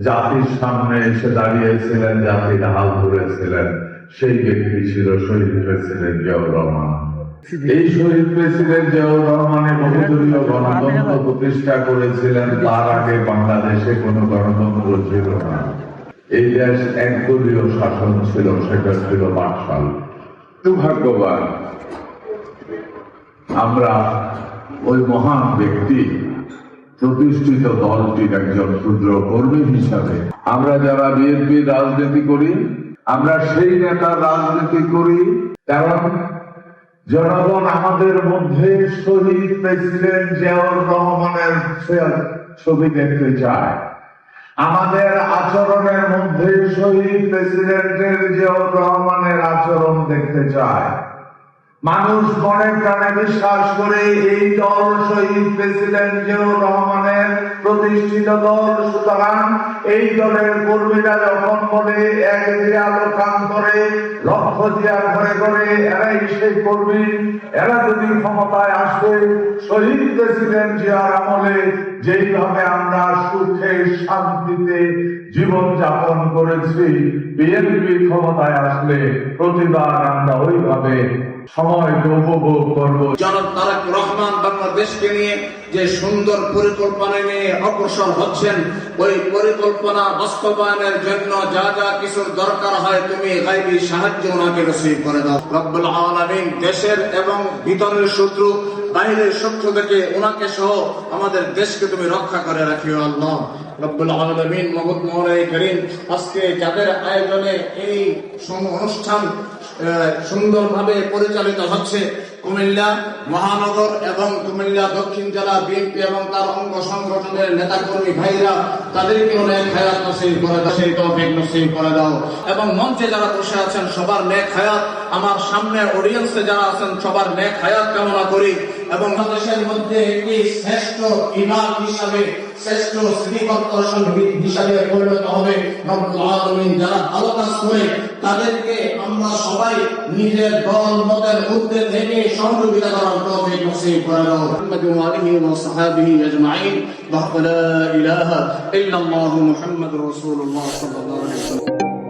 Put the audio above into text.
জাতির সামনে এসে দাঁড়িয়েছিলেন, জাতির হাল ধরেছিলেন, সেই ব্যক্তি ছিল শহীদ প্রেসিডেন্ট জিয়াউর রহমান। এই শহীদ প্রেসিডেন্ট জিয়াউর রহমানের বহুদলীয় গণতন্ত্র প্রতিষ্ঠা করেছিলেন। তার আগে বাংলাদেশে কোনো গণতন্ত্র ছিল না। এই দেশ একদলীয় শাসন ছিল, সেটা ছিল বাকশাল। দুর্ভাগ্যবান আমরা ওই মহান ব্যক্তি প্রতিষ্ঠিত দলটির একজন ক্ষুদ্র কর্মী হিসাবে, আমরা যারা বিএনপি রাজনীতি করি, আমরা সেই নেতার রাজনীতি করি কারণ জনগণ আমাদের মধ্যে শহীদ প্রেসিডেন্ট জিয়াউর রহমানের ছবি দেখতে চায়। আমাদের আচরণের মধ্যে শহীদ প্রেসিডেন্টের জিয়াউর রহমানের আচরণ দেখতে চায়। মানুষ মনে প্রাণে বিশ্বাস করে এই দল শহীদ প্রেসিডেন্ট জিয়াউর রহমানের প্রতিষ্ঠিত দল। সুতরাং এই দলের কর্মীরা যখন বলে এক জিয়ালো কাম করে, লক্ষ জিয়ার ঘরে ঘরে এরাই সেই কর্মী, এরা যদি ক্ষমতায় আসবে শহীদ প্রেসিডেন্ট জিয়ার আমলে যেইভাবে আমরা সুখে শান্তিতে জীবন যাপন করেছি, বিএনপি ক্ষমতায় আসলে প্রতিবার আমরা ওইভাবে সময়কে উপভোগ করবো। জনাব তারেক রহমান বাংলাদেশকে নিয়ে যে সুন্দর পরিকল্পনা নিয়ে অগ্রসর হচ্ছেন, ওই পরিকল্পনা বাস্তবায়নের জন্য যা যা কিছুর দরকার হয় তুমি গায়বী সাহায্য ওনাকে নসিব করে দাও। রব্বুল আলামিন দেশের এবং ভিতরের শত্রু, বাইরের শত্রু থেকে ওনাকে সহ আমাদের দেশকে তুমি রক্ষা করে রাখিও আল্লাহ। রব্বুল আলামিন মহম্মদ মওলাই করিম, আজকে যাদের আয়োজনে এই অনুষ্ঠান সুন্দরভাবে পরিচালিত হচ্ছে, কুমিল্লা মহানগর এবং কুমিল্লা দক্ষিণ জেলা বিএনপি এবং তার অঙ্গ সংগঠনের নেতাকর্মী ভাইরা, তাদেরকে অনেক হায়াত নসিব করে দাও, সেই তৌফিক নসিব করে দাও। এবং মঞ্চে যারা বসে আছেন সবার নেক হায়াত, আমার সামনে অডিয়েন্সে যারা আছেন সবার নেক হায়াত কামনা করি। এবং বাংলাদেশের মধ্যে একটি শ্রেষ্ঠ ইমাম হিসাবে, শ্রেষ্ঠ সিটি কর্পোরেশন হিসাবে পরিণত হবে রব্বুল আলামিন। যারা ভালো কাজ করে তাদেরকে আমরা সবাই নিজের দল মতের ঊর্ধ্বে থেকে সহযোগিতা করার তৌফিক নসিব করে দাও। মুহাম্মদ ওয়া আলিহি ওয়া সাহবিহি আজমাইন। লা ইলাহা ইল্লাল্লাহু মুহাম্মাদুর রাসূলুল্লাহ সাল্লাল্লাহু আলাইহি ওয়াসাল্লাম।